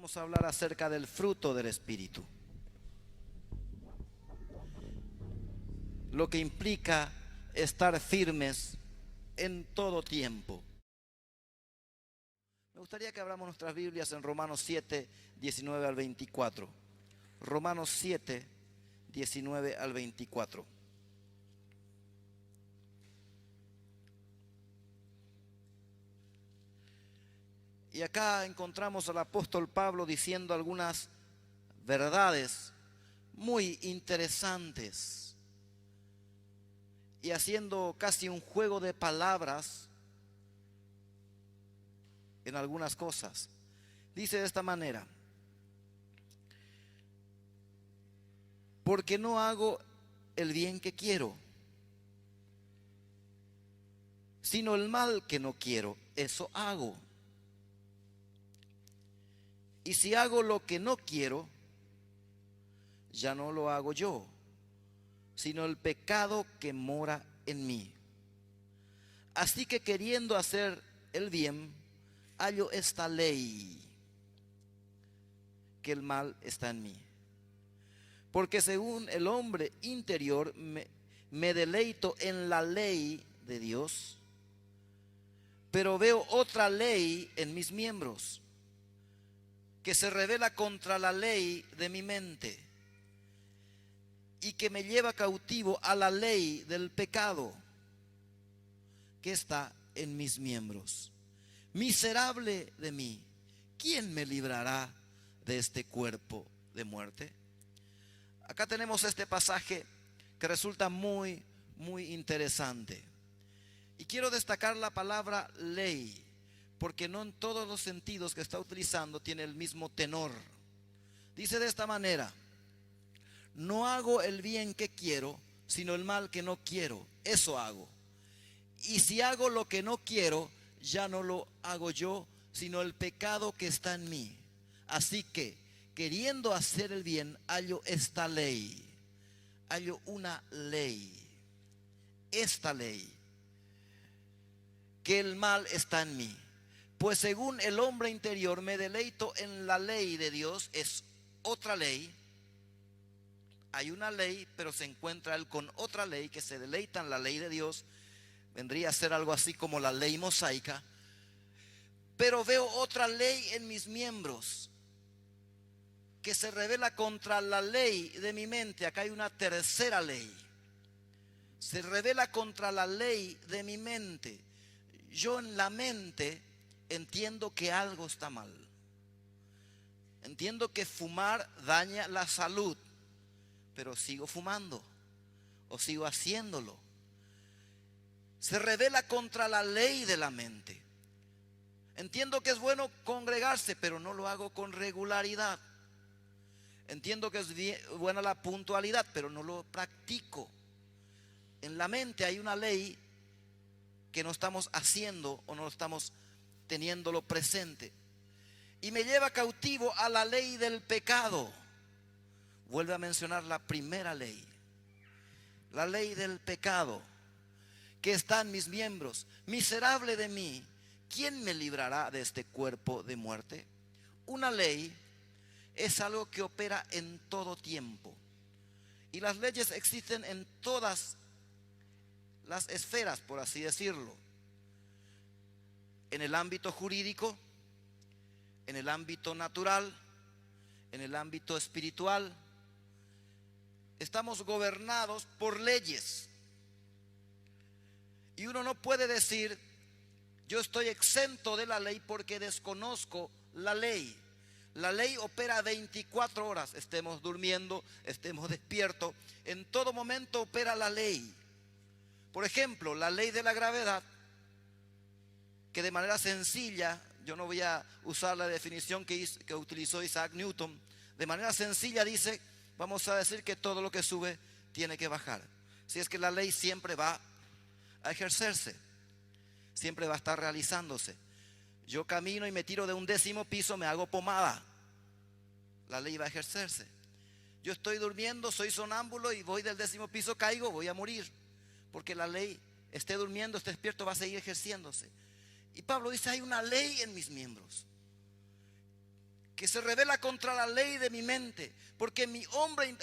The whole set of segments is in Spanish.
Vamos a hablar acerca del fruto del Espíritu, lo que implica estar firmes en todo tiempo. Me gustaría que abramos nuestras Biblias en Romanos 7, 19 al 24. Romanos 7, 19 al 24. Y acá encontramos al apóstol Pablo diciendo algunas verdades muy interesantes y haciendo casi un juego de palabras en algunas cosas. Dice de esta manera: porque no hago el bien que quiero, sino el mal que no quiero, eso hago. Y si hago lo que no quiero, ya no lo hago yo, sino el pecado que mora en mí. Así que queriendo hacer el bien, hallo esta ley, que el mal está en mí. Porque según el hombre interior me deleito en la ley de Dios, pero veo otra ley en mis miembros, que se revela contra la ley de mi mente y que me lleva cautivo a la ley del pecado que está en mis miembros. Miserable de mí, ¿quién me librará de este cuerpo de muerte? Acá tenemos este pasaje que resulta muy interesante. Y quiero destacar la palabra ley, porque no en todos los sentidos que está utilizando tiene el mismo tenor. Dice de esta manera: no hago el bien que quiero, sino el mal que no quiero, eso hago. Y si hago lo que no quiero, ya no lo hago yo, sino el pecado que está en mí. Así que, queriendo hacer el bien, hallo esta ley, hallo una ley, esta ley, que el mal está en mí. Pues según el hombre interior me deleito en la ley de Dios, es otra ley. Hay una ley, pero se encuentra él con otra ley que se deleita en la ley de Dios. Vendría a ser algo así como la ley mosaica. Pero veo otra ley en mis miembros, que se revela contra la ley de mi mente. Acá hay una tercera ley. Se revela contra la ley de mi mente. Yo en la mente entiendo que algo está mal. Entiendo que fumar daña la salud, pero sigo fumando o sigo haciéndolo. Se revela contra la ley de la mente. Entiendo que es bueno congregarse, pero no lo hago con regularidad. Entiendo que es buena la puntualidad, pero no lo practico. En la mente hay una ley que no estamos haciendo o no estamos teniéndolo presente. Y me lleva cautivo a la ley del pecado. Vuelve a mencionar la primera ley, la ley del pecado que está en mis miembros. Miserable de mí, ¿quién me librará de este cuerpo de muerte? Una ley es algo que opera en todo tiempo. Y las leyes existen en todas las esferas, por así decirlo. En el ámbito jurídico, en el ámbito natural, en el ámbito espiritual. Estamos gobernados por leyes. Y uno no puede decir: yo estoy exento de la ley porque desconozco la ley. La ley opera 24 horas, estemos durmiendo, estemos despiertos, en todo momento opera la ley. Por ejemplo, la ley de la gravedad, que de manera sencilla, yo no voy a usar la definición que utilizó Isaac Newton, de manera sencilla dice, vamos a decir que todo lo que sube tiene que bajar. Si es que la ley siempre va a ejercerse, siempre va a estar realizándose. Yo camino y me tiro de un 10º piso, me hago pomada, la ley va a ejercerse. Yo estoy durmiendo, soy sonámbulo y voy del 10º piso, caigo, voy a morir, porque la ley, esté durmiendo, esté despierto, va a seguir ejerciéndose. Y Pablo dice: hay una ley en mis miembros que se revela contra la ley de mi mente, porque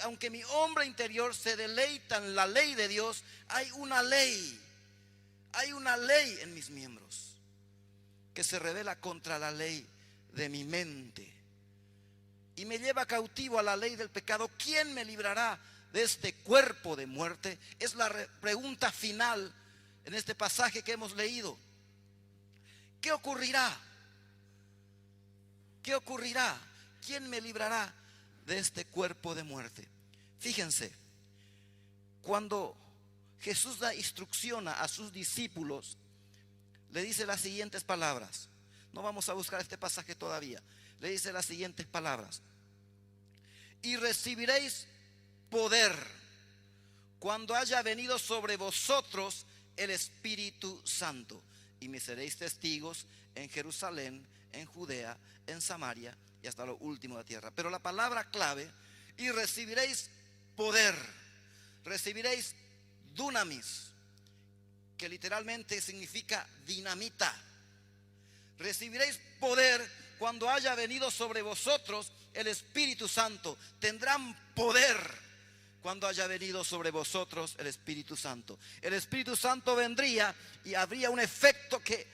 aunque mi hombre interior se deleita en la ley de Dios, hay una ley en mis miembros que se revela contra la ley de mi mente y me lleva cautivo a la ley del pecado. ¿Quién me librará de este cuerpo de muerte? Es la pregunta final en este pasaje que hemos leído. ¿Qué ocurrirá? ¿Qué ocurrirá? ¿Quién me librará de este cuerpo de muerte? Fíjense, cuando Jesús da instrucción a sus discípulos, le dice las siguientes palabras. No vamos a buscar este pasaje todavía. Le dice las siguientes palabras: y recibiréis poder cuando haya venido sobre vosotros el Espíritu Santo, y me seréis testigos en Jerusalén, en Judea, en Samaria y hasta lo último de la tierra. Pero la palabra clave: y recibiréis poder, recibiréis dunamis, que literalmente significa dinamita. Recibiréis poder cuando haya venido sobre vosotros el Espíritu Santo. Tendrán poder cuando haya venido sobre vosotros el Espíritu Santo. El Espíritu Santo vendría y habría un efecto que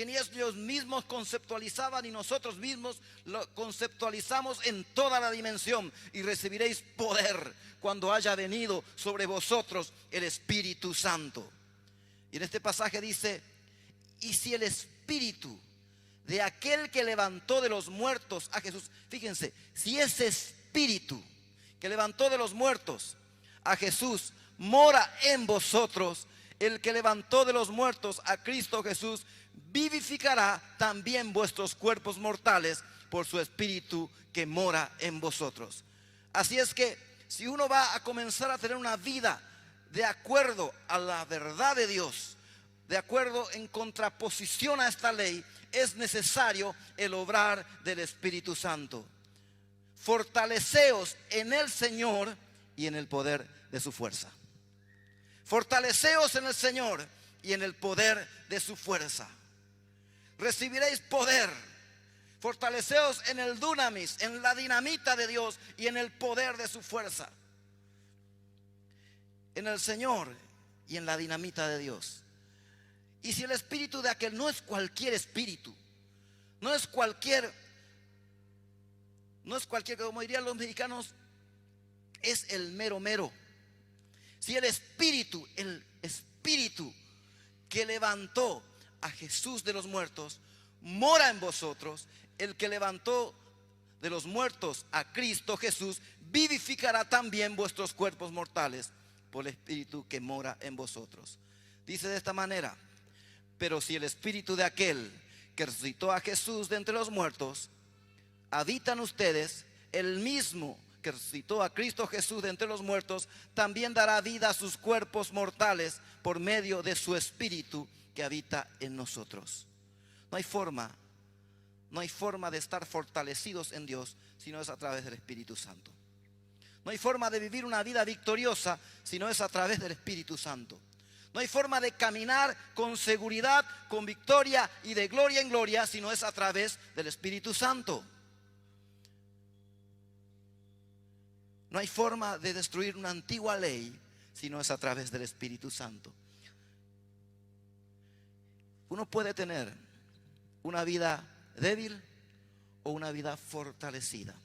ni ellos mismos conceptualizaban, ni nosotros mismos lo conceptualizamos en toda la dimensión. Y recibiréis poder cuando haya venido sobre vosotros el Espíritu Santo. Y en este pasaje dice: y si el Espíritu de aquel que levantó de los muertos a Jesús, fíjense, si ese Espíritu que levantó de los muertos a Jesús mora en vosotros, el que levantó de los muertos a Cristo Jesús vivificará también vuestros cuerpos mortales por su Espíritu que mora en vosotros. Así es que si uno va a comenzar a tener una vida de acuerdo a la verdad de Dios, de acuerdo en contraposición a esta ley, es necesario el obrar del Espíritu Santo. Fortaleceos en el Señor y en el poder de su fuerza. Fortaleceos en el Señor y en el poder de su fuerza. Recibiréis poder. Fortaleceos en el dunamis, en la dinamita de Dios y en el poder de su fuerza. En el Señor y en la dinamita de Dios. Y si el espíritu de aquel, no es cualquier espíritu, no es cualquier, como dirían los mexicanos, es el mero mero. Si el espíritu que levantó a Jesús de los muertos mora en vosotros, el que levantó de los muertos a Cristo Jesús vivificará también vuestros cuerpos mortales por el Espíritu que mora en vosotros. Dice de esta manera: pero si el Espíritu de aquel que resucitó a Jesús de entre los muertos habita en ustedes, el mismo que resucitó a Cristo Jesús de entre los muertos también dará vida a sus cuerpos mortales por medio de su Espíritu que habita en nosotros. No hay forma de estar fortalecidos en Dios si no es a través del Espíritu Santo. No hay forma de vivir una vida victoriosa si no es a través del Espíritu Santo. No hay forma de caminar con seguridad, con victoria y de gloria en gloria si no es a través del Espíritu Santo. No hay forma de destruir una antigua ley si no es a través del Espíritu Santo. Uno puede tener una vida débil o una vida fortalecida.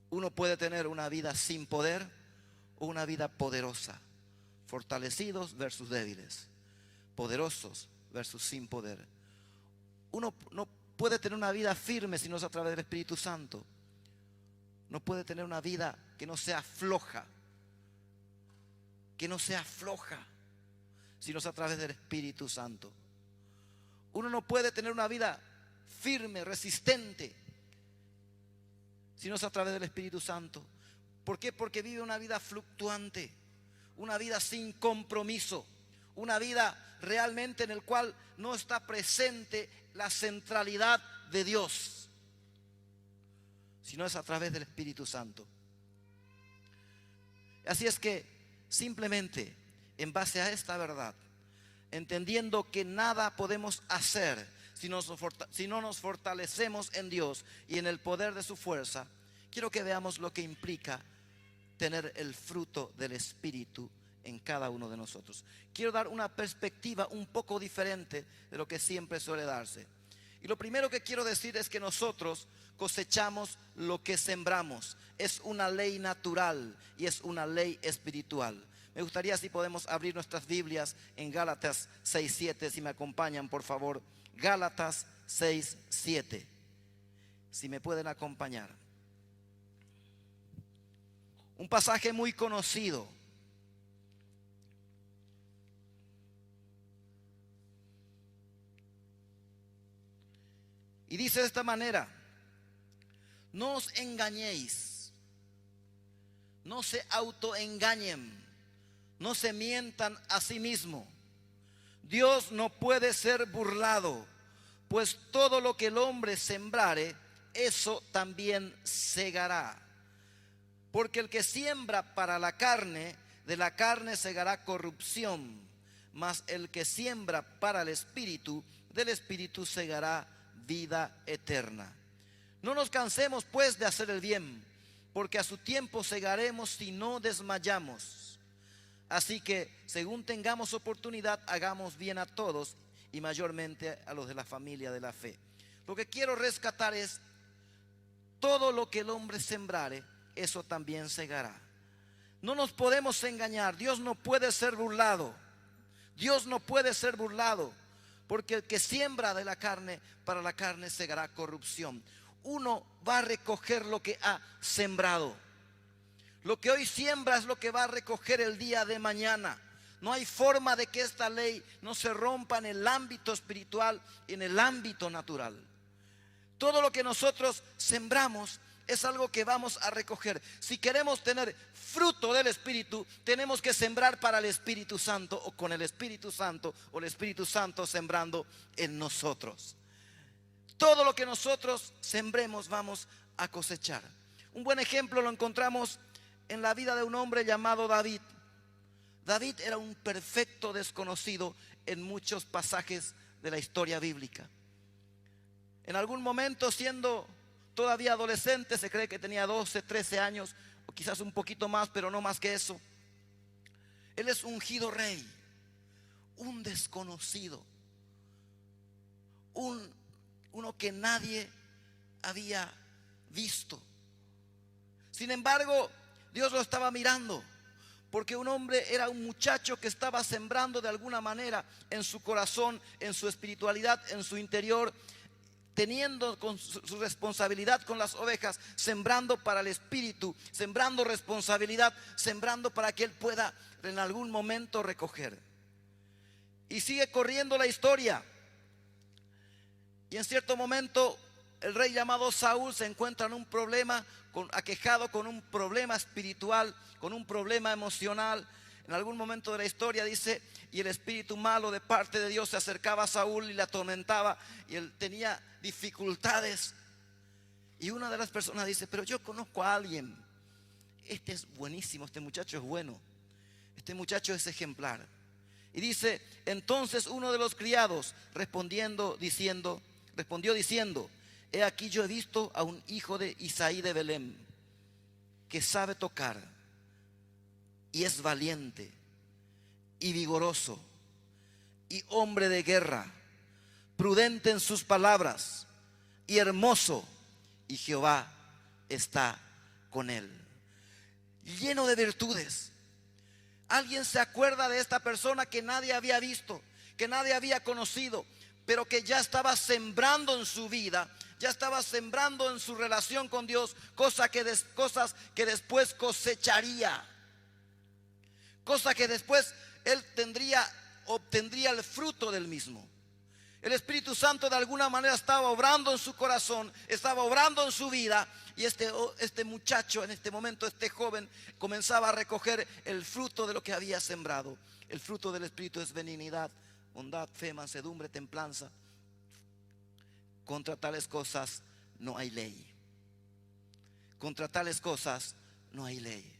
Uno puede tener una vida sin poder o una vida poderosa. Fortalecidos versus débiles, poderosos versus sin poder. Uno no puede tener una vida firme si no es a través del Espíritu Santo. No puede tener una vida que no sea floja, si no es a través del Espíritu Santo. Uno no puede tener una vida firme, resistente, si no es a través del Espíritu Santo. ¿Por qué? Porque vive una vida fluctuante, una vida sin compromiso, una vida realmente en el cual no está presente la centralidad de Dios, sino es a través del Espíritu Santo. Así es que simplemente en base a esta verdad, entendiendo que nada podemos hacer si no nos fortalecemos en Dios y en el poder de su fuerza. Quiero que veamos lo que implica tener el fruto del Espíritu en cada uno de nosotros. Quiero dar una perspectiva un poco diferente de lo que siempre suele darse. Y lo primero que quiero decir es que nosotros cosechamos lo que sembramos. Es una ley natural y es una ley espiritual. Me gustaría si podemos abrir nuestras Biblias en Gálatas 6:7, si me acompañan por favor. Gálatas 6:7, si me pueden acompañar. Un pasaje muy conocido. Y dice de esta manera: no os engañéis, no se autoengañen, no se mientan a sí mismos. Dios no puede ser burlado, pues todo lo que el hombre sembrare, eso también segará. Porque el que siembra para la carne, de la carne segará corrupción, mas el que siembra para el Espíritu, del Espíritu segará vida eterna. No nos cansemos pues de hacer el bien, porque a su tiempo segaremos si no desmayamos. Así que según tengamos oportunidad, hagamos bien a todos y mayormente a los de la familia de la fe. Lo que quiero rescatar es: todo lo que el hombre sembrare, eso también segará. No nos podemos engañar. Dios no puede ser burlado. Dios no puede ser burlado, porque el que siembra de la carne, para la carne segará corrupción. Uno va a recoger lo que ha sembrado. Lo que hoy siembra es lo que va a recoger el día de mañana. No hay forma de que esta ley no se rompa en el ámbito espiritual y en el ámbito natural. Todo lo que nosotros sembramos es algo que vamos a recoger. Si queremos tener fruto del Espíritu, tenemos que sembrar para el Espíritu Santo, o con el Espíritu Santo, o el Espíritu Santo sembrando en nosotros. Todo lo que nosotros sembremos vamos a cosechar. Un buen ejemplo lo encontramos en la vida de un hombre llamado David. David era un perfecto desconocido en muchos pasajes de la historia bíblica. En algún momento, siendo todavía adolescente, se cree que tenía 12, 13 años, o quizás un poquito más, pero no más que eso, él es ungido rey, un desconocido, uno que nadie había visto. Sin embargo, Dios lo estaba mirando, porque un hombre era un muchacho que estaba sembrando de alguna manera en su corazón, en su espiritualidad, en su interior, teniendo con su responsabilidad con las ovejas, sembrando para el Espíritu, sembrando responsabilidad, sembrando para que él pueda en algún momento recoger. Y sigue corriendo la historia. Y en cierto momento el rey llamado Saúl se encuentra en un problema, aquejado con un problema espiritual, con un problema emocional. En algún momento de la historia dice: y el espíritu malo de parte de Dios se acercaba a Saúl y le atormentaba, y él tenía dificultades. Y una de las personas dice: pero yo conozco a alguien, este es buenísimo, este muchacho es bueno, este muchacho es ejemplar. Y dice: entonces uno de los criados respondió diciendo: he aquí, yo he visto a un hijo de Isaí de Belén, que sabe tocar, y es valiente y vigoroso y hombre de guerra, prudente en sus palabras y hermoso, y Jehová está con él. Lleno de virtudes. Alguien se acuerda de esta persona que nadie había visto, que nadie había conocido, pero que ya estaba sembrando en su vida, ya estaba sembrando en su relación con Dios cosas que después cosecharía, cosa que después él obtendría el fruto del mismo. El Espíritu Santo de alguna manera estaba obrando en su corazón, estaba obrando en su vida, y este muchacho, en este momento, este joven, comenzaba a recoger el fruto de lo que había sembrado. El fruto del Espíritu es benignidad, bondad, fe, mansedumbre, templanza. Contra tales cosas no hay ley. Contra tales cosas no hay ley.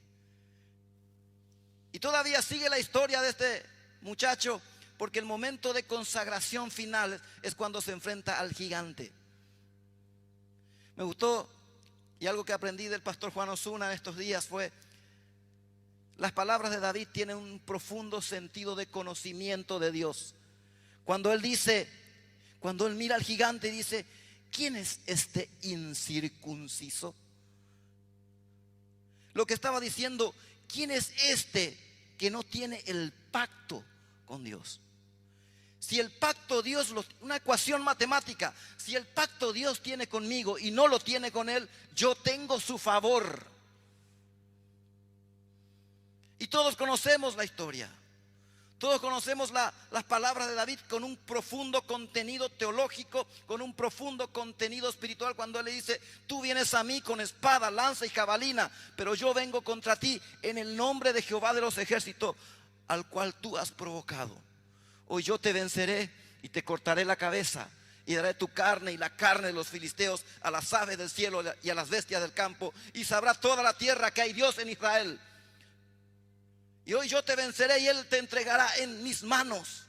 Y todavía sigue la historia de este muchacho, porque el momento de consagración final es cuando se enfrenta al gigante. Me gustó, y algo que aprendí del pastor Juan Osuna en estos días fue: las palabras de David tienen un profundo sentido de conocimiento de Dios. Cuando él mira al gigante y dice: ¿quién es este incircunciso? Lo que estaba diciendo: ¿quién es este que no tiene el pacto con Dios? Si el pacto Dios, una ecuación matemática, si el pacto Dios tiene conmigo y no lo tiene con él, yo tengo su favor. Y todos conocemos la historia. Todos conocemos las palabras de David con un profundo contenido teológico, con un profundo contenido espiritual, cuando él le dice: tú vienes a mí con espada, lanza y jabalina, pero yo vengo contra ti en el nombre de Jehová de los ejércitos, al cual tú has provocado. Hoy yo te venceré y te cortaré la cabeza, y daré tu carne y la carne de los filisteos a las aves del cielo y a las bestias del campo, y sabrá toda la tierra que hay Dios en Israel. Y hoy yo te venceré y él te entregará en mis manos.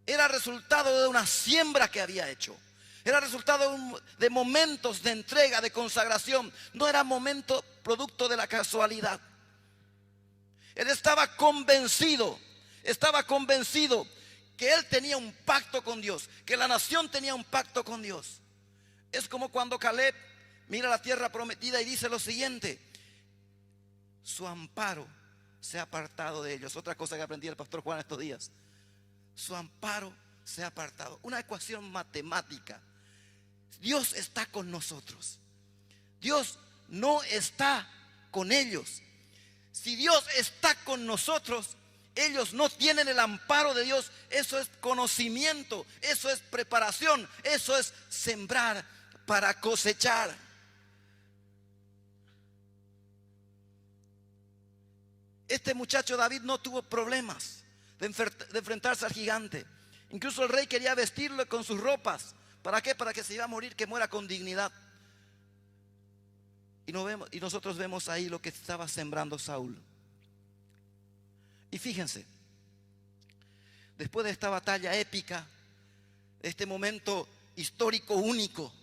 Era resultado de una siembra que había hecho. Era resultado de momentos de entrega, de consagración. No era momento producto de la casualidad. Él estaba convencido que él tenía un pacto con Dios, que la nación tenía un pacto con Dios. Es como cuando Caleb mira la tierra prometida y dice lo siguiente: su amparo se ha apartado de ellos. Otra cosa que aprendí del pastor Juan estos días: su amparo se ha apartado. Una ecuación matemática. Dios está con nosotros. Dios no está con ellos. Si Dios está con nosotros, ellos no tienen el amparo de Dios. Eso es conocimiento, eso es preparación, eso es sembrar para cosechar. Este muchacho David no tuvo problemas de enfrentarse al gigante. Incluso el rey quería vestirlo con sus ropas. ¿Para qué? Para que se iba a morir, que muera con dignidad. Y nosotros vemos ahí lo que estaba sembrando Saúl. Y fíjense, después de esta batalla épica, este momento histórico único,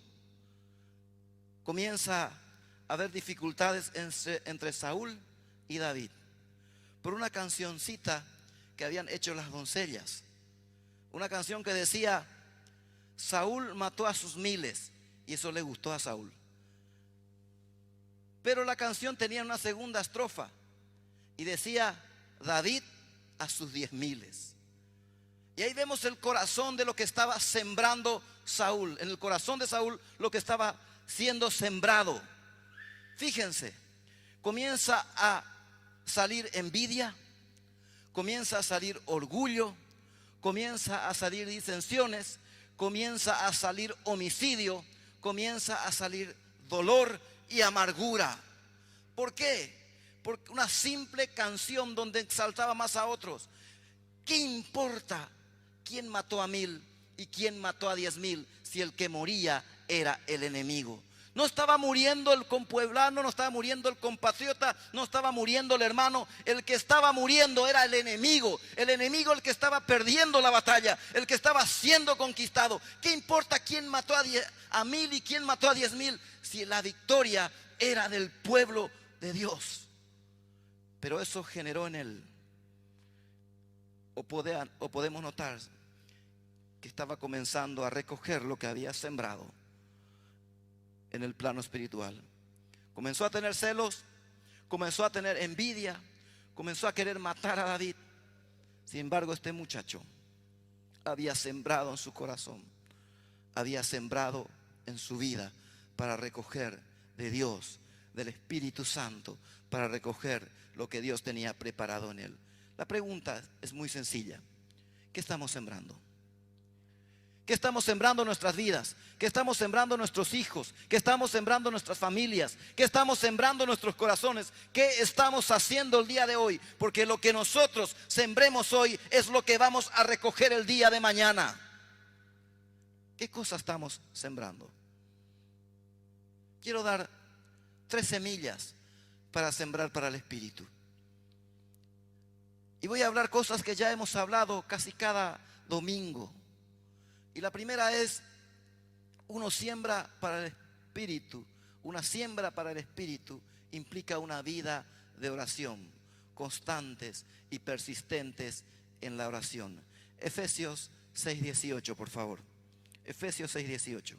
comienza a haber dificultades entre Saúl y David, por una cancioncita que habían hecho las doncellas. Una canción que decía: Saúl mató a sus miles, y eso le gustó a Saúl. Pero la canción tenía una segunda estrofa y decía: David a sus 10,000. Y ahí vemos el corazón de lo que estaba sembrando Saúl. En el corazón de Saúl lo que estaba siendo sembrado. Fíjense, comienza a salir envidia, comienza a salir orgullo, comienza a salir disensiones, comienza a salir homicidio, comienza a salir dolor y amargura. ¿Por qué? Porque una simple canción donde exaltaba más a otros. ¿Qué importa quién mató a 1,000 y quién mató a 10,000 si el que moría era el enemigo? No estaba muriendo el compueblano, no estaba muriendo el compatriota, no estaba muriendo el hermano. El que estaba muriendo era el enemigo el que estaba perdiendo la batalla, el que estaba siendo conquistado. ¿Qué importa quién mató a 1,000 y quién mató a 10,000 si la victoria era del pueblo de Dios? Pero eso generó en él, o podemos notar que estaba comenzando a recoger lo que había sembrado en el plano espiritual. Comenzó a tener celos, comenzó a tener envidia, comenzó a querer matar a David. Sin embargo, este muchacho había sembrado en su corazón, había sembrado en su vida para recoger de Dios, del Espíritu Santo, para recoger lo que Dios tenía preparado en él. La pregunta es muy sencilla: ¿qué estamos sembrando? ¿Qué estamos sembrando en nuestras vidas? ¿Qué estamos sembrando en nuestros hijos? ¿Qué estamos sembrando en nuestras familias? ¿Qué estamos sembrando en nuestros corazones? ¿Qué estamos haciendo el día de hoy? Porque lo que nosotros sembremos hoy es lo que vamos a recoger el día de mañana. ¿Qué cosa estamos sembrando? Quiero dar 3 semillas para sembrar para el Espíritu. Y voy a hablar cosas que ya hemos hablado casi cada domingo. Y la primera es, uno siembra para el Espíritu. Una siembra para el Espíritu implica una vida de oración, constantes y persistentes en la oración. Efesios 6:18, por favor. Efesios 6:18.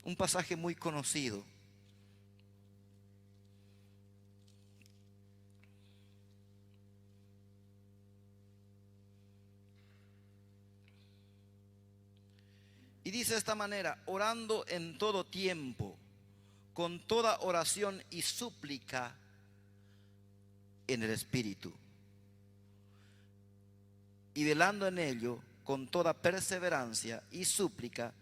Un pasaje muy conocido. Y dice de esta manera: orando en todo tiempo, con toda oración y súplica en el Espíritu, y velando en ello con toda perseverancia y súplica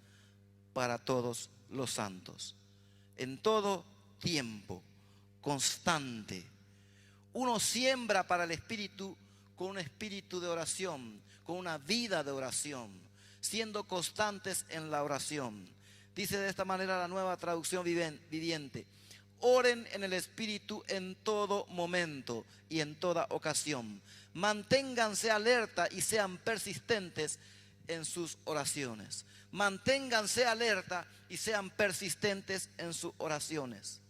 para todos los santos. En todo tiempo, constante. Uno siembra para el Espíritu con un espíritu de oración, con una vida de oración, siendo constantes en la oración. Dice de esta manera la Nueva Traducción Viviente: oren en el Espíritu en todo momento y en toda ocasión. Manténganse alerta y sean persistentes en sus oraciones. Manténganse alerta y sean persistentes en sus oraciones,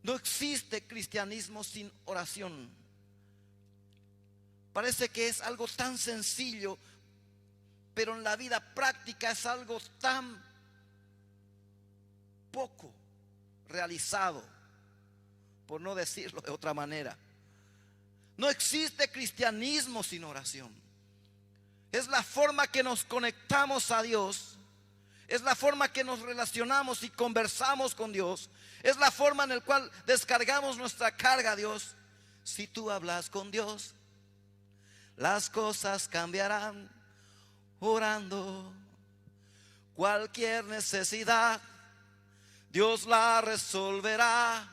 No existe cristianismo sin oración. Parece que es algo tan sencillo, pero en la vida práctica es algo tan poco realizado, por no decirlo de otra manera. No existe cristianismo sin oración. Es la forma que nos conectamos a Dios. Es la forma que nos relacionamos y conversamos con Dios. Es la forma en la cual descargamos nuestra carga a Dios. Si tú hablas con Dios, las cosas cambiarán. Orando, cualquier necesidad Dios la resolverá.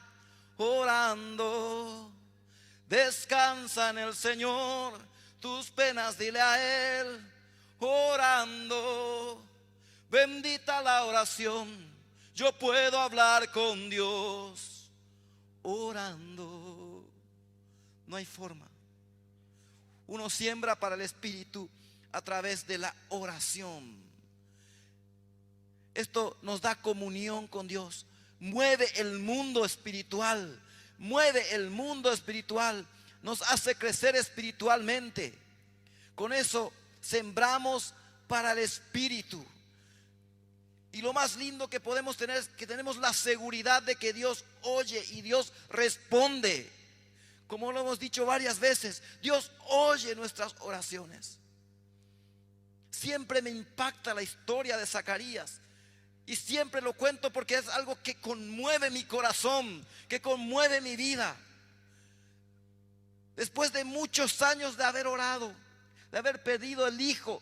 Orando, descansa en el Señor, tus penas dile a Él. Orando, bendita la oración, yo puedo hablar con Dios. Orando, no hay forma. Uno siembra para el Espíritu a través de la oración. Esto nos da comunión con Dios. Mueve el mundo espiritual. Mueve el mundo espiritual. Nos hace crecer espiritualmente. Con eso sembramos para el Espíritu. Y lo más lindo que podemos tener es que tenemos la seguridad de que Dios oye y Dios responde. Como lo hemos dicho varias veces, Dios oye nuestras oraciones. Siempre me impacta la historia de Zacarías. Y siempre lo cuento porque es algo que conmueve mi corazón, que conmueve mi vida. Después de muchos años de haber orado, de haber pedido el hijo,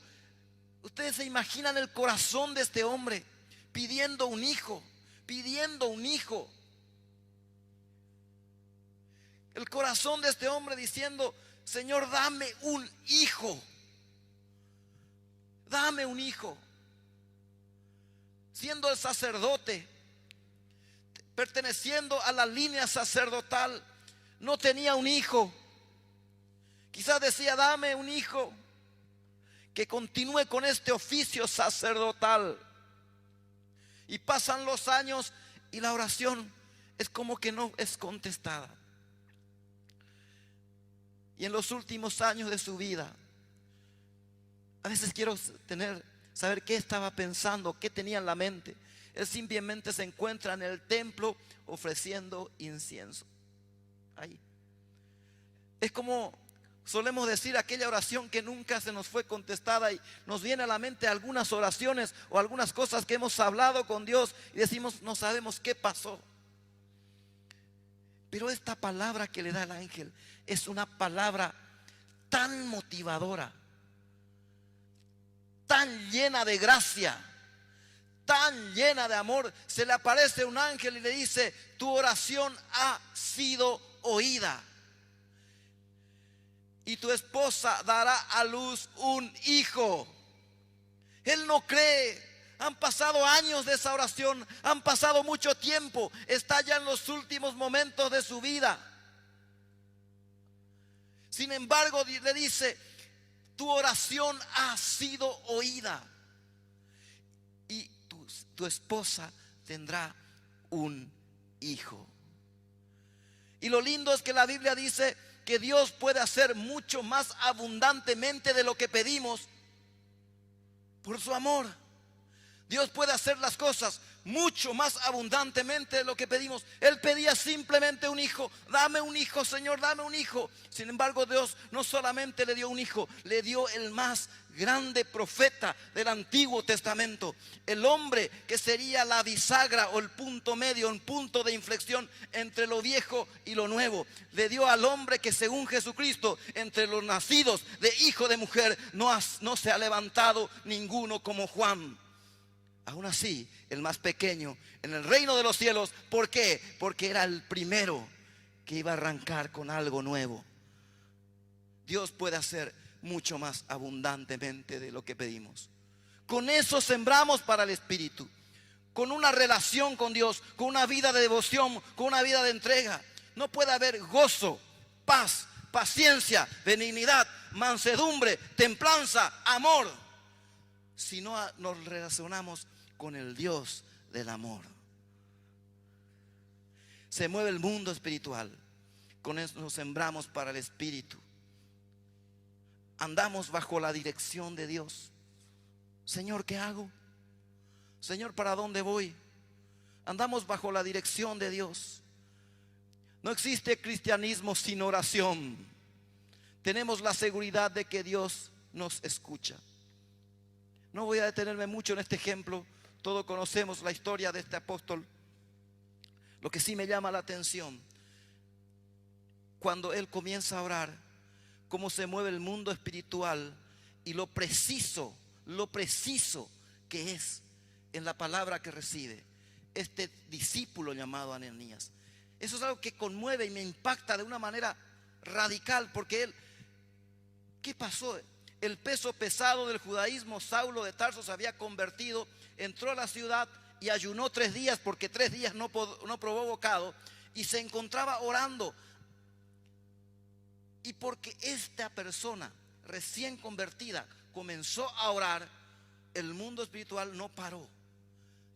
ustedes se imaginan el corazón de este hombre pidiendo un hijo, pidiendo un hijo. El corazón de este hombre diciendo: Señor, dame un hijo. Dame un hijo. Siendo el sacerdote, perteneciendo a la línea sacerdotal, no tenía un hijo. Quizás decía: dame un hijo que continúe con este oficio sacerdotal. Y pasan los años y la oración es como que no es contestada. Y en los últimos años de su vida, a veces quiero saber qué estaba pensando, qué tenía en la mente. Él simplemente se encuentra en el templo ofreciendo incienso. Ahí. Es como solemos decir aquella oración que nunca se nos fue contestada, y nos viene a la mente algunas oraciones o algunas cosas que hemos hablado con Dios y decimos: no sabemos qué pasó. Pero esta palabra que le da el ángel es una palabra tan motivadora, tan llena de gracia, tan llena de amor. Se le aparece un ángel y le dice: tu oración ha sido oída, y tu esposa dará a luz un hijo. Él no cree han pasado años de esa oración, han pasado mucho tiempo, está ya en los últimos momentos de su vida. Sin embargo, le dice: tu oración ha sido oída y tu esposa tendrá un hijo. Y lo lindo es que la Biblia dice que Dios puede hacer mucho más abundantemente de lo que pedimos por su amor. Dios puede hacer las cosas mucho más abundantemente de lo que pedimos. Él pedía simplemente un hijo. Dame un hijo, Señor, dame un hijo. Sin embargo, Dios no solamente le dio un hijo, le dio el más grande profeta del Antiguo Testamento, el hombre que sería la bisagra o el punto medio, un punto de inflexión entre lo viejo y lo nuevo. Le dio al hombre que, según Jesucristo, entre los nacidos de hijo de mujer no se ha levantado ninguno como Juan. Aún así, el más pequeño en el reino de los cielos. ¿Por qué? Porque era el primero que iba a arrancar con algo nuevo. Dios puede hacer mucho más abundantemente de lo que pedimos. Con eso sembramos para el Espíritu, con una relación con Dios, con una vida de devoción, con una vida de entrega. No puede haber gozo, paz, paciencia, benignidad, mansedumbre, templanza, amor, si no nos relacionamos con el Dios del amor. Se mueve el mundo espiritual. Con eso nos sembramos para el Espíritu. Andamos bajo la dirección de Dios. Señor, ¿qué hago? Señor, ¿para dónde voy? Andamos bajo la dirección de Dios. No existe cristianismo sin oración. Tenemos la seguridad de que Dios nos escucha. No voy a detenerme mucho en este ejemplo. Todos conocemos la historia de este apóstol. Lo que sí me llama la atención, cuando él comienza a orar, cómo se mueve el mundo espiritual y lo preciso que es en la palabra que recibe este discípulo llamado Ananías. Eso es algo que conmueve y me impacta de una manera radical, porque él, ¿qué pasó? El peso pesado del judaísmo, Saulo de Tarso, se había convertido, entró a la ciudad y ayunó 3 días, porque 3 días no probó bocado, y se encontraba orando. Y porque esta persona recién convertida comenzó a orar, el mundo espiritual no paró.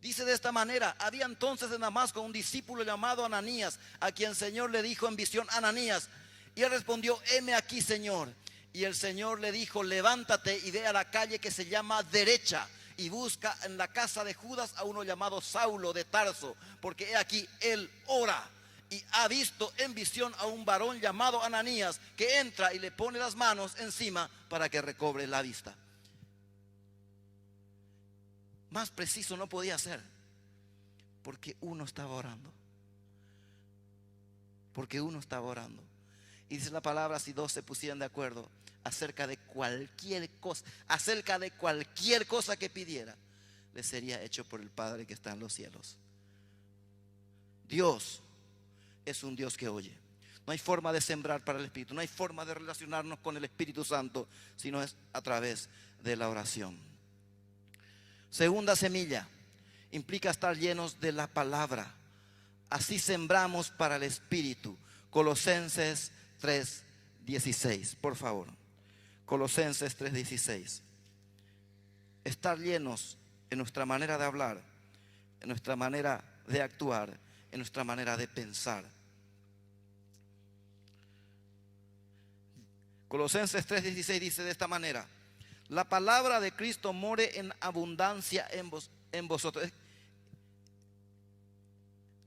Dice de esta manera: había entonces en Damasco un discípulo llamado Ananías, a quien el Señor le dijo en visión: Ananías. Y él respondió: heme aquí, Señor. Y el Señor le dijo: levántate y ve a la calle que se llama Derecha, y busca en la casa de Judas a uno llamado Saulo de Tarso, porque he aquí él ora, y ha visto en visión a un varón llamado Ananías, que entra y le pone las manos encima para que recobre la vista. Más preciso no podía ser, porque uno estaba orando. Porque uno estaba orando. Y dice la palabra: si 2 se pusieran de acuerdo acerca de cualquier cosa que pidiera, le sería hecho por el Padre que está en los cielos. Dios es un Dios que oye. No hay forma de sembrar para el Espíritu, no hay forma de relacionarnos con el Espíritu Santo, sino es a través de la oración. Segunda semilla, implica estar llenos de la palabra. Así sembramos para el Espíritu. Colosenses 3:16, por favor. Colosenses 3:16. Estar llenos en nuestra manera de hablar, en nuestra manera de actuar, en nuestra manera de pensar. Colosenses 3:16 dice de esta manera: la palabra de Cristo more en abundancia en vosotros.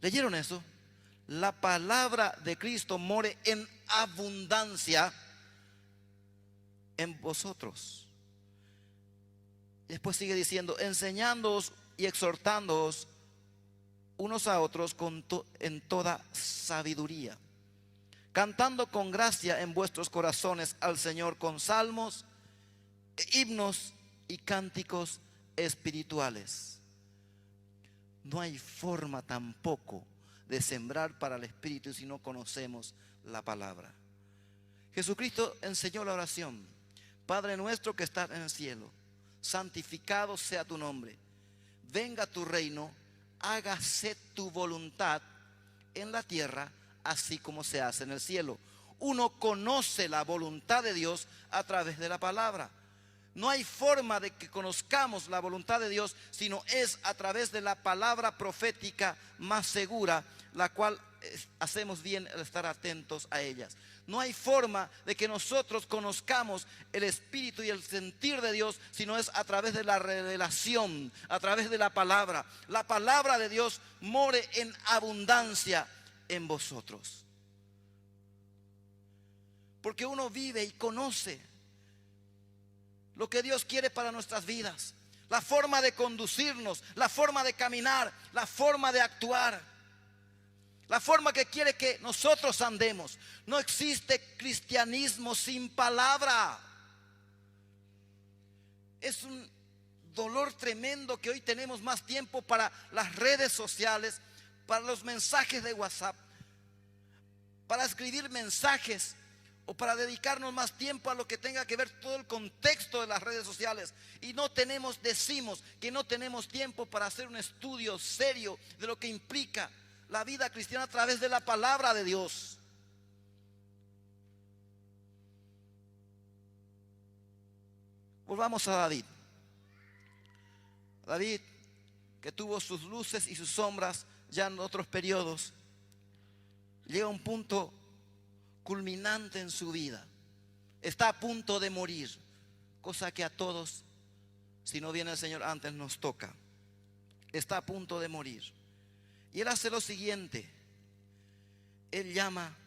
¿Leyeron eso? La palabra de Cristo more en abundancia en vosotros. Después sigue diciendo: enseñándoos y exhortándoos unos a otros en toda sabiduría, cantando con gracia en vuestros corazones al Señor con salmos, himnos y cánticos espirituales. No hay forma tampoco de sembrar para el Espíritu si no conocemos la palabra. Jesucristo enseñó la oración: Padre nuestro que estás en el cielo, santificado sea tu nombre. venga tu reino, hágase tu voluntad en la tierra, así como se hace en el cielo. Uno conoce la voluntad de Dios a través de la palabra. No hay forma de que conozcamos la voluntad de Dios, sino es a través de la palabra profética más segura, la cual hacemos bien al estar atentos a ellas. No hay forma de que nosotros conozcamos el espíritu y el sentir de Dios, sino es a través de la revelación, a través de la palabra. La palabra de Dios more en abundancia en vosotros. Porque uno vive y conoce lo que Dios quiere para nuestras vidas, la forma de conducirnos, la forma de caminar, la forma de actuar, la forma que quiere que nosotros andemos. No existe cristianismo sin palabra. Es un dolor tremendo que hoy tenemos más tiempo para las redes sociales, para los mensajes de WhatsApp, para escribir mensajes, o para dedicarnos más tiempo a lo que tenga que ver todo el contexto de las redes sociales. Y decimos que no tenemos tiempo para hacer un estudio serio de lo que implica la vida cristiana a través de la palabra de Dios. Volvamos a David. David, que tuvo sus luces y sus sombras ya en otros periodos, llega a un punto culminante en su vida. Está a punto de morir, cosa que a todos, si no viene el Señor antes, nos toca. Está a punto de morir. Y él hace lo siguiente: él llama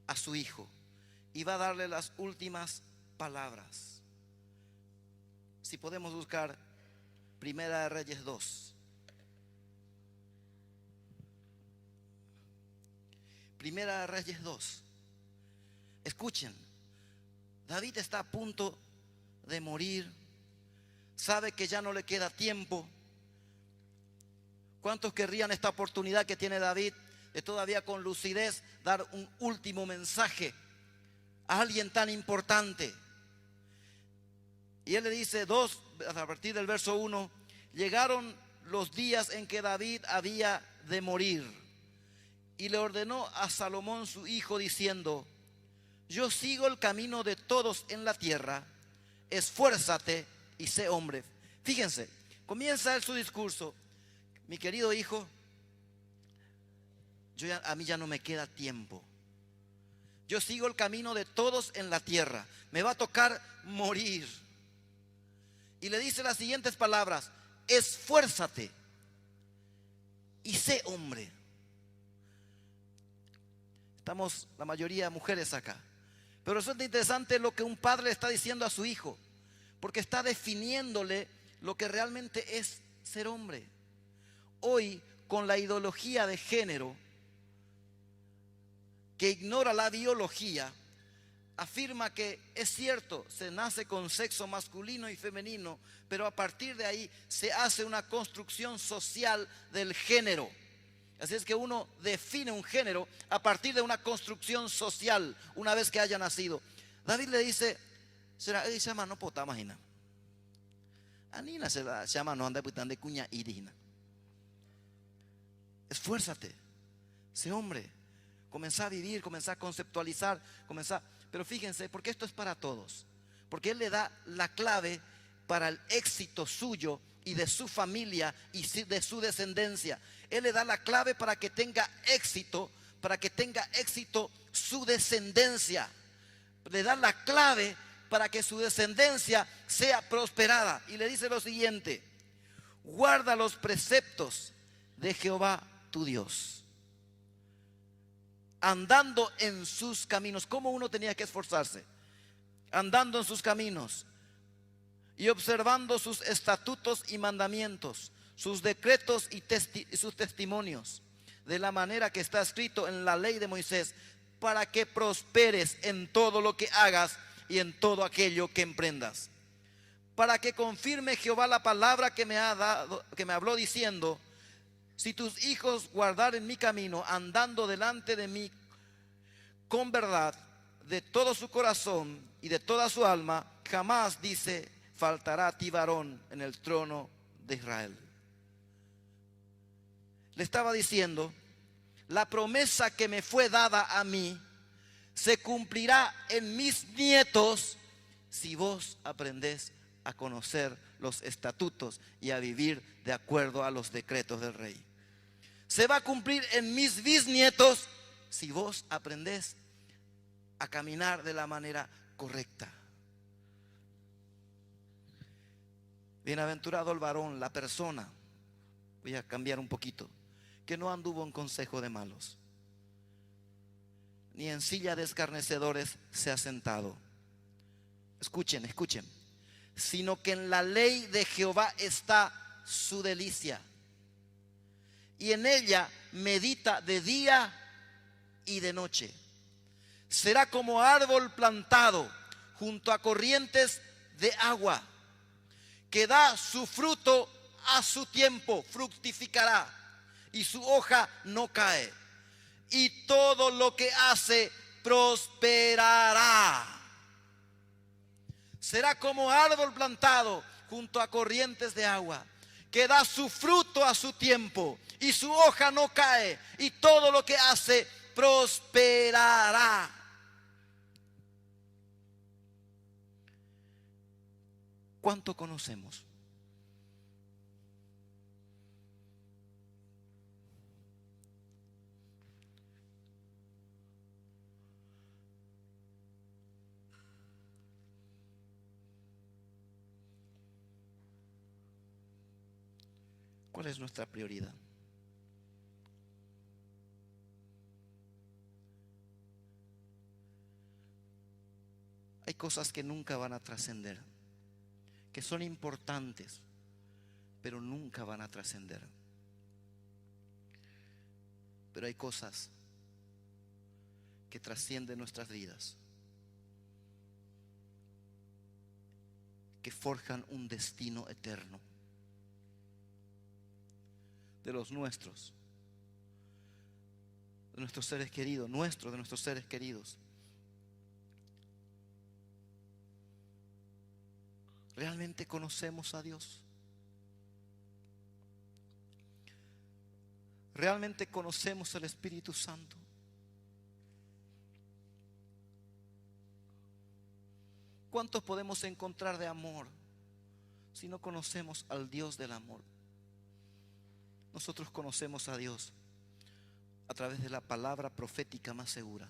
a su hijo y va a darle las últimas palabras. Si podemos buscar Primera de Reyes 2. Primera de Reyes 2. Escuchen, David está a punto de morir, sabe que ya no le queda tiempo. ¿Cuántos querrían esta oportunidad que tiene David de todavía con lucidez dar un último mensaje a alguien tan importante? Y él le dice a partir del verso 1, llegaron los días en que David había de morir, y le ordenó a Salomón su hijo diciendo: yo sigo el camino de todos en la tierra, esfuérzate y sé hombre. Fíjense, comienza él su discurso: mi querido hijo, a mí ya no me queda tiempo. Yo sigo el camino de todos en la tierra, me va a tocar morir. Y le dice las siguientes palabras: esfuérzate y sé hombre. Estamos la mayoría mujeres acá, pero resulta interesante lo que un padre le está diciendo a su hijo, porque está definiéndole lo que realmente es ser hombre. Hoy, con la ideología de género que ignora la biología, afirma que es cierto, se nace con sexo masculino y femenino, pero a partir de ahí se hace una construcción social del género. Así es que uno define un género a partir de una construcción social una vez que haya nacido. David le dice: se llama no pota imagina. Anina se la llama no anda putando de cuña irina. Esfuérzate, sé hombre, comenzá a vivir, comenzá a conceptualizar, pero fíjense, porque esto es para todos, porque él le da la clave para el éxito suyo y de su familia y de su descendencia. Él le da la clave para que tenga éxito su descendencia. Le da la clave para que su descendencia sea prosperada. Y le dice lo siguiente: guarda los preceptos de Jehová tu Dios, andando en sus caminos. ¿Cómo uno tenía que esforzarse? Andando en sus caminos y observando sus estatutos y mandamientos, sus decretos y sus testimonios, de la manera que está escrito en la ley de Moisés, para que prosperes en todo lo que hagas y en todo aquello que emprendas. Para que confirme Jehová la palabra que me ha dado, que me habló diciendo: si tus hijos guardaren mi camino, andando delante de mí con verdad, de todo su corazón y de toda su alma, jamás, dice, faltará a ti varón en el trono de Israel. le estaba diciendo, la promesa que me fue dada a mí se cumplirá en mis nietos si vos aprendés a conocer los estatutos y a vivir de acuerdo a los decretos del rey. Se va a cumplir en mis bisnietos si vos aprendés a caminar de la manera correcta. Bienaventurado el varón, la persona, voy a cambiar un poquito, que no anduvo en consejo de malos, ni en silla de escarnecedores se ha sentado. Escuchen, escuchen. Sino que en la ley de Jehová está su delicia, y en ella medita de día y de noche. Será como árbol plantado junto a corrientes de agua, que da su fruto a su tiempo, fructificará, y su hoja no cae, y todo lo que hace prosperará. Será como árbol plantado junto a corrientes de agua, que da su fruto a su tiempo, y su hoja no cae, y todo lo que hace prosperará. ¿Cuánto conocemos? ¿Cuál es nuestra prioridad? Hay cosas que nunca van a trascender, que son importantes, pero nunca van a trascender. Pero hay cosas que trascienden nuestras vidas, que forjan un destino eterno de los nuestros, de nuestros seres queridos, de nuestros seres queridos. ¿Realmente conocemos a Dios? ¿Realmente conocemos al Espíritu Santo? ¿Cuántos podemos encontrar de amor si no conocemos al Dios del amor? Nosotros conocemos a Dios a través de la palabra profética más segura.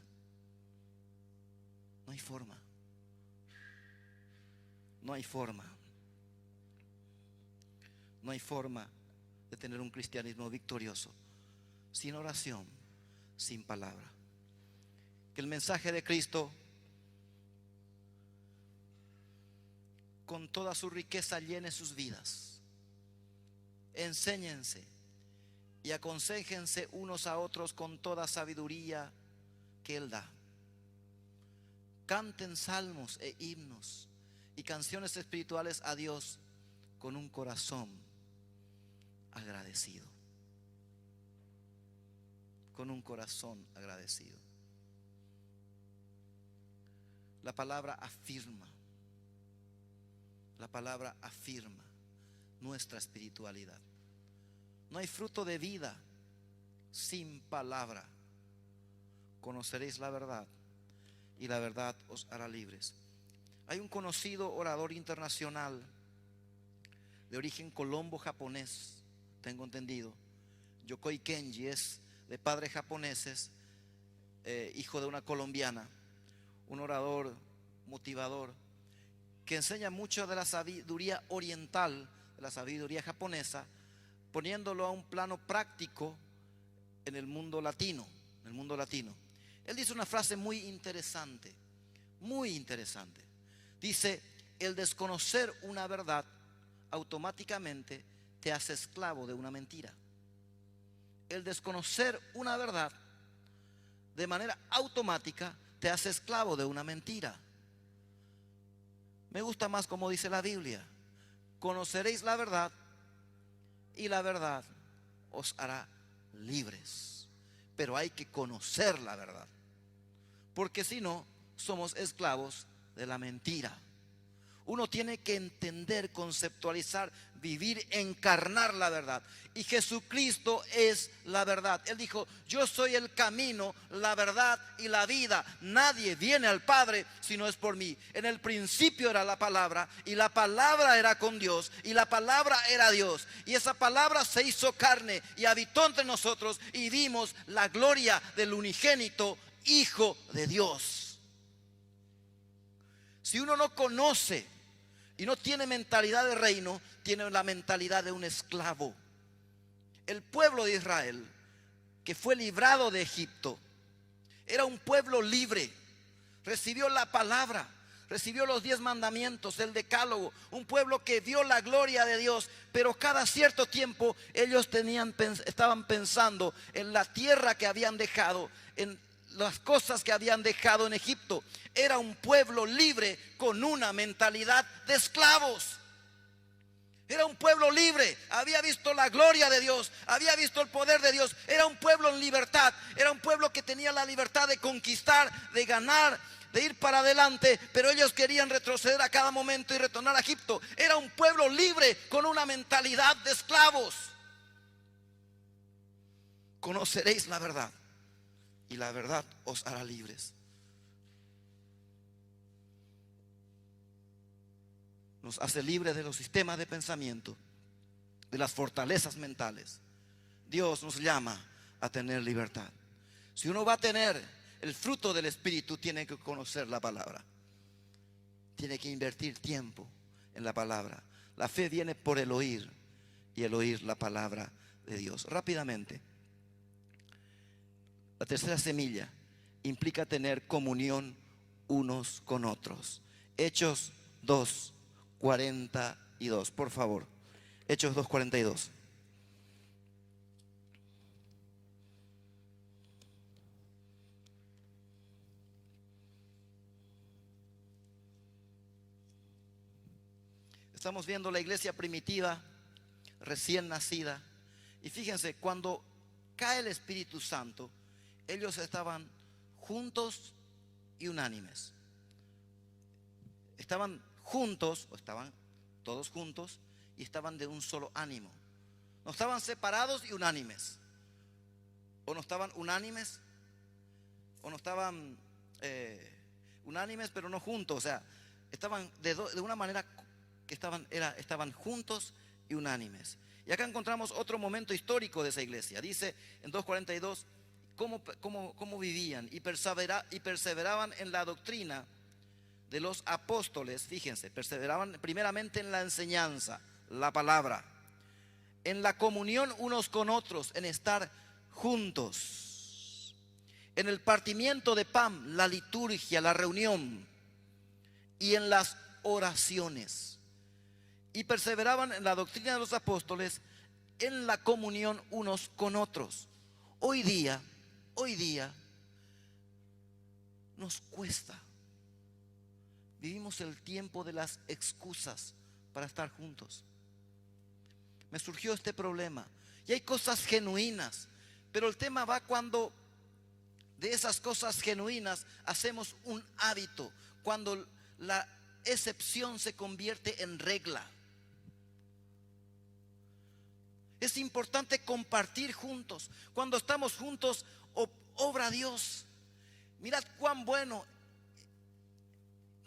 No hay forma. No hay forma. No hay forma de tener un cristianismo victorioso sin oración, sin palabra. Que el mensaje de Cristo, con toda su riqueza, llene sus vidas. Enséñense y aconséjense unos a otros con toda sabiduría que Él da. Canten salmos e himnos y canciones espirituales a Dios con un corazón agradecido. Con un corazón agradecido. La palabra afirma. La palabra afirma nuestra espiritualidad. No hay fruto de vida sin palabra. Conoceréis la verdad y la verdad os hará libres. Hay un conocido orador internacional de origen colombo japonés, tengo entendido. Yokoi Kenji es de padres japoneses, hijo de una colombiana, un orador motivador que enseña mucho de la sabiduría oriental, de la sabiduría japonesa, poniéndolo a un plano práctico en el mundo latino, Él dice una frase muy interesante, muy interesante. Dice: el desconocer una verdad automáticamente te hace esclavo de una mentira. El desconocer una verdad de manera automática te hace esclavo de una mentira. Me gusta más como dice la Biblia: conoceréis la verdad y la verdad os hará libres. Pero hay que conocer la verdad, porque si no, somos esclavos de la mentira. Uno tiene que entender, conceptualizar, vivir, encarnar la verdad. Y Jesucristo es la verdad. Él dijo: yo soy el camino, la verdad y la vida. Nadie viene al Padre si no es por mí. En el principio era la palabra, y la palabra era con Dios, y la palabra era Dios. Y esa palabra se hizo carne y habitó entre nosotros, y vimos la gloria del unigénito Hijo de Dios. Si uno no conoce y no tiene mentalidad de reino, tiene la mentalidad de un esclavo. El pueblo de Israel, que fue librado de Egipto, era un pueblo libre. Recibió la palabra, recibió los 10 mandamientos, el decálogo. Un pueblo que vio la gloria de Dios, pero cada cierto tiempo ellos estaban pensando en la tierra que habían dejado, en las cosas que habían dejado en Egipto. Era un pueblo libre con una mentalidad de esclavos. Era un pueblo libre, había visto la gloria de Dios, había visto el poder de Dios. Era un pueblo en libertad, era un pueblo que tenía la libertad de conquistar, de ganar, de ir para adelante, pero ellos querían retroceder a cada momento y retornar a Egipto. Era un pueblo libre con una mentalidad de esclavos. Conoceréis la verdad, y la verdad os hará libres. Nos hace libres de los sistemas de pensamiento, de las fortalezas mentales. Dios nos llama a tener libertad. Si uno va a tener el fruto del Espíritu, tiene que conocer la palabra. Tiene que invertir tiempo en la palabra. La fe viene por el oír, y el oír la palabra de Dios. Rápidamente, la tercera semilla implica tener comunión unos con otros. Hechos 2:42, por favor. Hechos 2:42. Estamos viendo la iglesia primitiva, recién nacida. Y fíjense, cuando cae el Espíritu Santo, ellos estaban juntos y unánimes. Estaban juntos, o estaban todos juntos, y estaban de un solo ánimo. No estaban separados y unánimes. O no estaban unánimes, o no estaban unánimes pero no juntos. O sea, estaban de una manera que estaban juntos y unánimes. Y acá encontramos otro momento histórico de esa iglesia. Dice en 2:42 cómo vivían y perseveraban en la doctrina de los apóstoles. Fíjense, perseveraban primeramente en la enseñanza, la palabra, en la comunión unos con otros, en estar juntos, en el partimiento de pan, la liturgia, la reunión, y en las oraciones. Y perseveraban en la doctrina de los apóstoles, en la comunión unos con otros. Hoy día nos cuesta. Vivimos el tiempo de las excusas para estar juntos. Me surgió este problema, y hay cosas genuinas, pero el tema va cuando de esas cosas genuinas hacemos un hábito, cuando la excepción se convierte en regla. Es importante compartir juntos. Cuando estamos juntos, obra Dios. Mirad cuán bueno,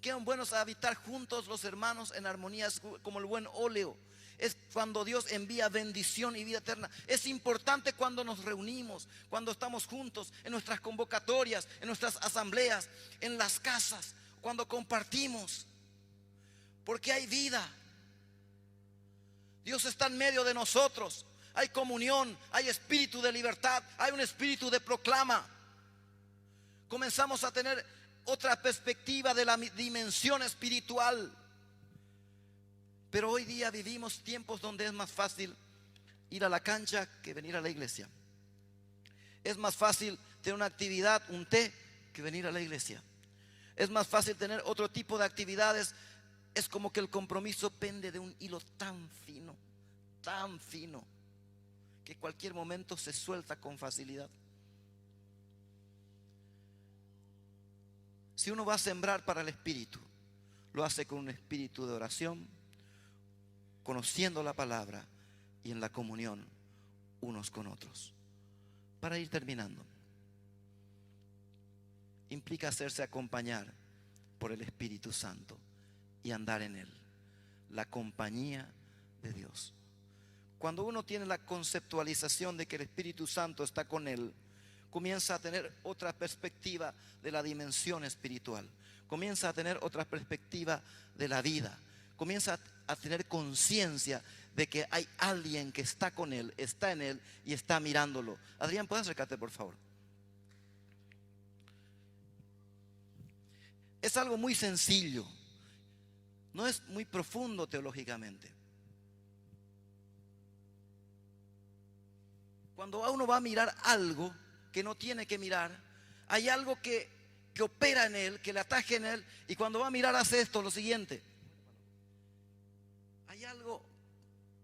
qué buenos habitar juntos los hermanos en armonía, como el buen óleo. Es cuando Dios envía bendición y vida eterna. Es importante cuando nos reunimos, cuando estamos juntos, en nuestras convocatorias, en nuestras asambleas, en las casas, cuando compartimos, porque hay vida. Dios está en medio de nosotros. Hay comunión, hay espíritu de libertad, hay un espíritu de proclama. Comenzamos a tener otra perspectiva de la dimensión espiritual. Pero hoy día vivimos tiempos donde es más fácil ir a la cancha que venir a la iglesia. Es más fácil tener una actividad, un té, que venir a la iglesia. Es más fácil tener otro tipo de actividades. Es como que el compromiso pende de un hilo tan fino, que cualquier momento se suelta con facilidad. Si uno va a sembrar para el espíritu, lo hace con un espíritu de oración, conociendo la palabra y en la comunión unos con otros. Para ir terminando, implica hacerse acompañar por el Espíritu Santo y andar en él, la compañía de Dios. Cuando uno tiene la conceptualización de que el Espíritu Santo está con él, comienza a tener otra perspectiva de la dimensión espiritual, comienza a tener otra perspectiva de la vida, comienza a tener conciencia de que hay alguien que está con él, está en él y está mirándolo. Adrián, ¿puedes acercarte, por favor? Es algo muy sencillo, no es muy profundo teológicamente. Cuando uno va a mirar algo que no tiene que mirar, hay algo que opera en él, que le ataje en él, y cuando va a mirar hace esto, lo siguiente. Hay algo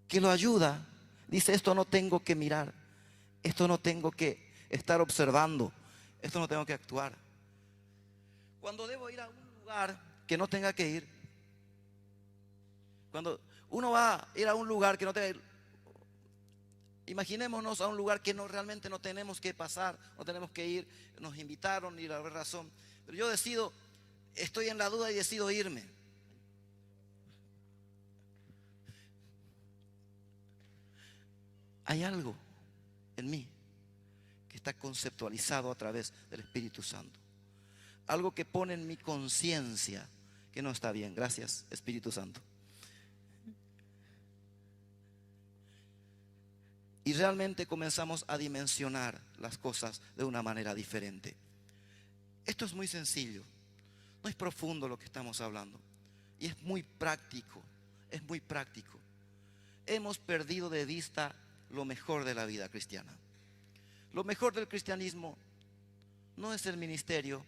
que lo ayuda, dice: esto no tengo que mirar, esto no tengo que estar observando, esto no tengo que actuar. Cuando debo ir a un lugar que no tenga que ir, cuando uno va a ir a un lugar que no tenga que ir, imaginémonos a un lugar que realmente no tenemos que pasar, no tenemos que ir, nos invitaron y la razón, pero yo decido, estoy en la duda y decido irme. Hay algo en mí que está conceptualizado a través del Espíritu Santo, algo que pone en mi conciencia que no está bien. Gracias, Espíritu Santo. Y realmente comenzamos a dimensionar las cosas de una manera diferente. Esto es muy sencillo, no es profundo lo que estamos hablando, y es muy práctico, es muy práctico. Hemos perdido de vista lo mejor de la vida cristiana. Lo mejor del cristianismo no es el ministerio,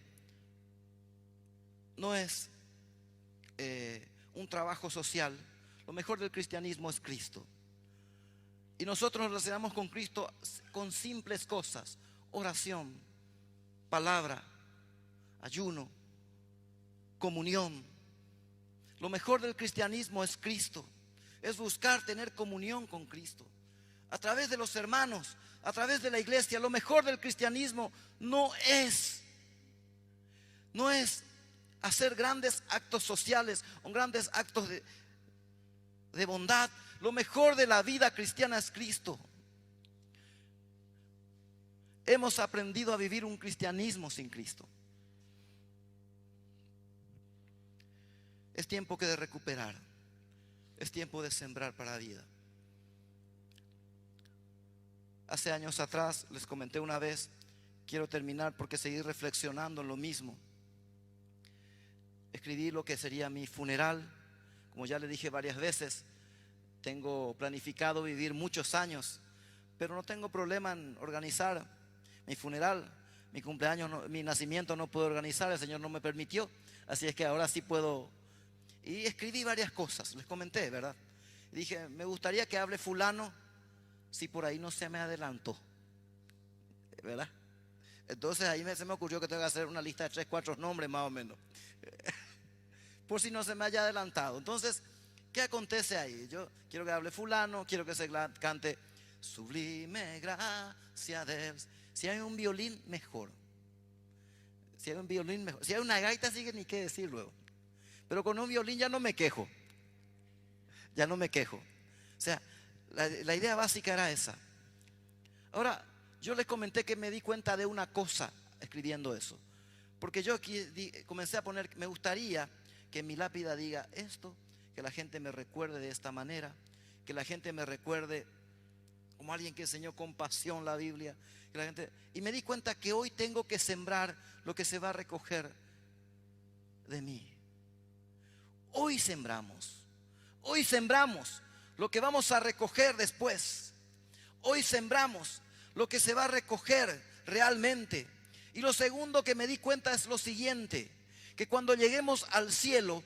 no es un trabajo social. Lo mejor del cristianismo es Cristo. Y nosotros nos relacionamos con Cristo con simples cosas: oración, palabra, ayuno, comunión. Lo mejor del cristianismo es Cristo, es buscar tener comunión con Cristo a través de los hermanos, a través de la iglesia. Lo mejor del cristianismo no es hacer grandes actos sociales o grandes actos de bondad. Lo mejor de la vida cristiana es Cristo. Hemos aprendido a vivir un cristianismo sin Cristo. Es tiempo de recuperar, es tiempo de sembrar para la vida. Hace años atrás, les comenté una vez, quiero terminar porque seguí reflexionando en lo mismo. Escribí lo que sería mi funeral. Como ya le dije varias veces, tengo planificado vivir muchos años, pero no tengo problema en organizar mi funeral. Mi cumpleaños, mi nacimiento no puedo organizar, el Señor no me permitió, así es que ahora sí puedo. Y escribí varias cosas, les comenté, ¿verdad? Y dije, me gustaría que hable fulano, si por ahí no se me adelantó, ¿verdad? Entonces ahí se me ocurrió que tengo que hacer una lista de 3, 4 nombres más o menos, por si no se me haya adelantado. Entonces, ¿qué acontece ahí? Yo quiero que hable fulano, quiero que se cante sublime gracia de él. Si hay un violín, mejor. Si hay un violín, mejor. Si hay una gaita, sí que ni qué decir luego. Pero con un violín ya no me quejo. Ya no me quejo. O sea, la idea básica era esa. Ahora, yo les comenté que me di cuenta de una cosa escribiendo eso. Porque yo aquí comencé a poner, me gustaría que mi lápida diga esto, que la gente me recuerde de esta manera, que la gente me recuerde como alguien que enseñó con pasión la Biblia. Y me di cuenta que hoy tengo que sembrar lo que se va a recoger de mí. Hoy sembramos lo que vamos a recoger después. Hoy sembramos lo que se va a recoger realmente. Y lo segundo que me di cuenta es lo siguiente: que cuando lleguemos al cielo,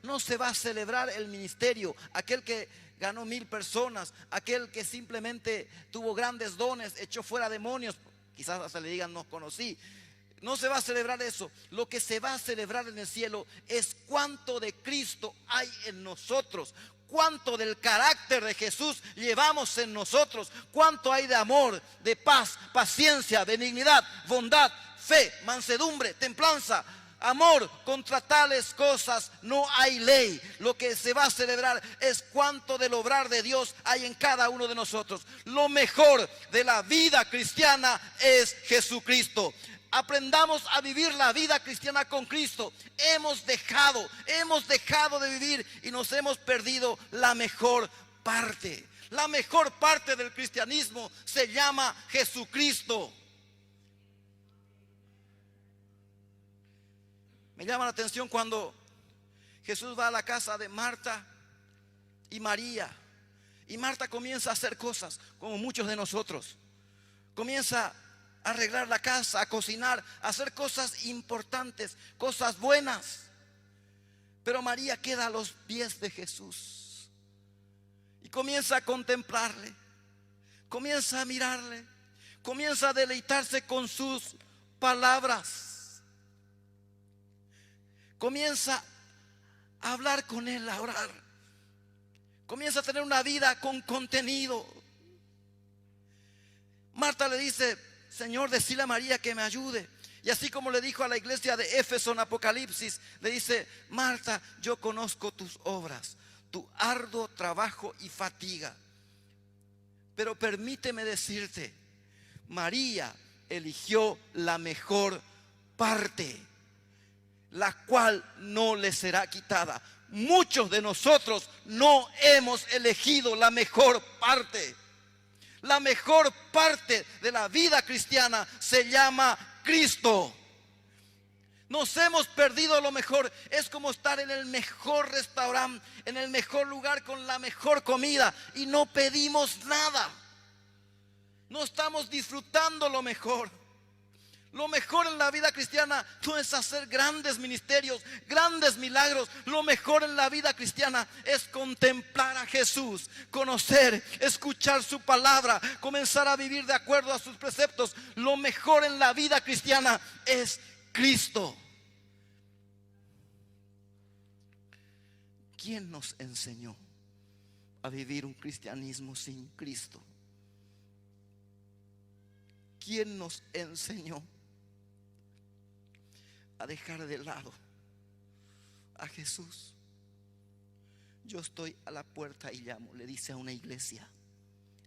no se va a celebrar el ministerio, aquel que ganó 1000 personas, aquel que simplemente tuvo grandes dones, echó fuera demonios, quizás hasta le digan no conocí. No se va a celebrar eso. Lo que se va a celebrar en el cielo es cuánto de Cristo hay en nosotros, cuánto del carácter de Jesús llevamos en nosotros, cuánto hay de amor, de paz, paciencia, benignidad, bondad, fe, mansedumbre, templanza. Amor, contra tales cosas no hay ley. Lo que se va a celebrar es cuánto del obrar de Dios hay en cada uno de nosotros. Lo mejor de la vida cristiana es Jesucristo. Aprendamos a vivir la vida cristiana con Cristo. Hemos dejado de vivir y nos hemos perdido la mejor parte. La mejor parte del cristianismo se llama Jesucristo. Me llama la atención cuando Jesús va a la casa de Marta y María. Y Marta comienza a hacer cosas como muchos de nosotros. Comienza a arreglar la casa, a cocinar, a hacer cosas importantes, cosas buenas. Pero María queda a los pies de Jesús y comienza a contemplarle, comienza a mirarle, comienza a deleitarse con sus palabras. Comienza a hablar con él, a orar. Comienza a tener una vida con contenido. Marta le dice: Señor, decile a María que me ayude. Y así como le dijo a la iglesia de Éfeso en Apocalipsis, le dice: Marta, yo conozco tus obras, tu arduo trabajo y fatiga. Pero permíteme decirte, María eligió la mejor parte, la cual no le será quitada. Muchos de nosotros no hemos elegido la mejor parte. La mejor parte de la vida cristiana se llama Cristo. Nos hemos perdido lo mejor. Es como estar en el mejor restaurante, en el mejor lugar con la mejor comida y no pedimos nada. No estamos disfrutando lo mejor. Lo mejor en la vida cristiana no es hacer grandes ministerios, grandes milagros. Lo mejor en la vida cristiana es contemplar a Jesús, conocer, escuchar su palabra, comenzar a vivir de acuerdo a sus preceptos. Lo mejor en la vida cristiana es Cristo. ¿Quién nos enseñó a vivir un cristianismo sin Cristo? ¿Quién nos enseñó a dejar de lado a Jesús? Yo estoy a la puerta y llamo, le dice a una iglesia,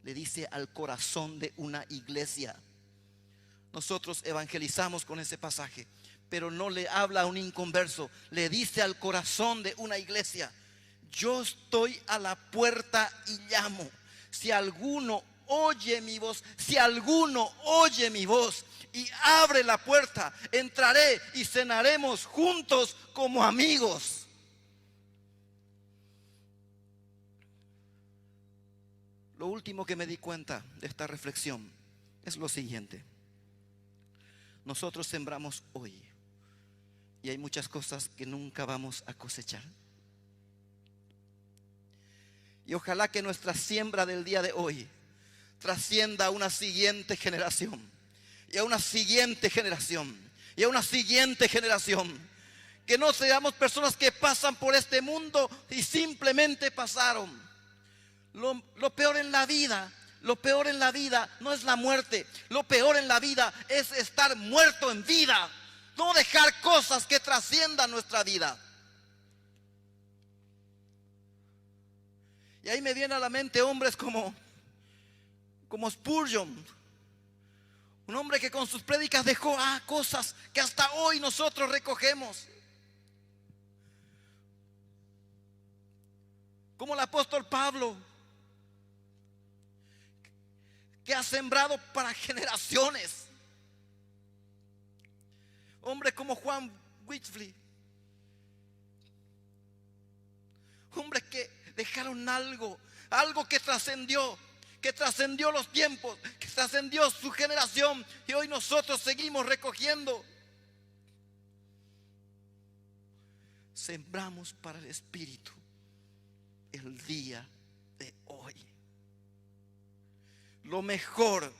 le dice al corazón de una iglesia. Nosotros evangelizamos con ese pasaje, pero no le habla a un inconverso, le dice al corazón de una iglesia: yo estoy a la puerta y llamo. Si alguno oye mi voz, si alguno oye mi voz y abre la puerta, entraré y cenaremos juntos como amigos. Lo último que me di cuenta de esta reflexión es lo siguiente: nosotros sembramos hoy y hay muchas cosas que nunca vamos a cosechar. Y ojalá que nuestra siembra del día de hoy trascienda a una siguiente generación, y a una siguiente generación, y a una siguiente generación. Que no seamos personas que pasan por este mundo y simplemente pasaron. Lo peor en la vida no es la muerte. Lo peor en la vida es estar muerto en vida. No dejar cosas que trasciendan nuestra vida. Y ahí me viene a la mente hombres como Spurgeon, un hombre que con sus prédicas dejó cosas que hasta hoy nosotros recogemos. Como el apóstol Pablo, que ha sembrado para generaciones. Hombres como Juan Wycliffe, hombres que dejaron algo que trascendió los tiempos, que trascendió su generación, y hoy nosotros seguimos recogiendo. Sembramos para el Espíritu el día de hoy. Lo mejor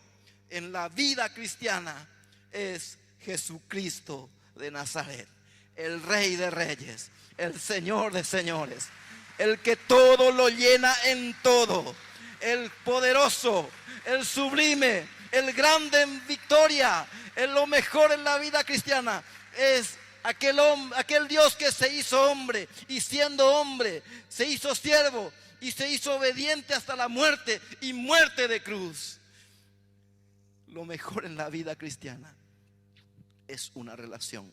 en la vida cristiana es Jesucristo de Nazaret, el Rey de Reyes, el Señor de Señores, el que todo lo llena en todo, el poderoso, el sublime, el grande en victoria, el lo mejor en la vida cristiana. Es aquel Dios que se hizo hombre, y siendo hombre se hizo siervo y se hizo obediente hasta la muerte, y muerte de cruz. Lo mejor en la vida cristiana es una relación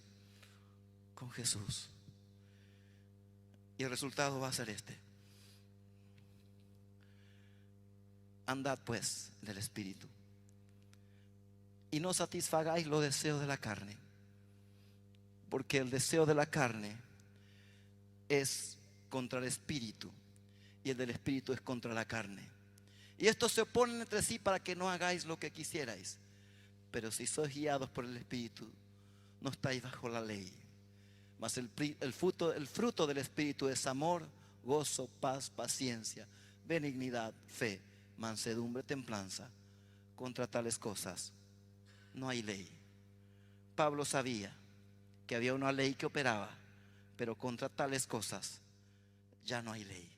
con Jesús. Y el resultado va a ser este: andad pues del Espíritu, y no satisfagáis los deseos de la carne, porque el deseo de la carne es contra el Espíritu, y el del Espíritu es contra la carne. Y estos se oponen entre sí para que no hagáis lo que quisierais. Pero si sois guiados por el Espíritu, no estáis bajo la ley. Mas el fruto del Espíritu es amor, gozo, paz, paciencia, benignidad, fe, mansedumbre, templanza. Contra tales cosas no hay ley. Pablo sabía que había una ley que operaba, pero contra tales cosas ya no hay ley.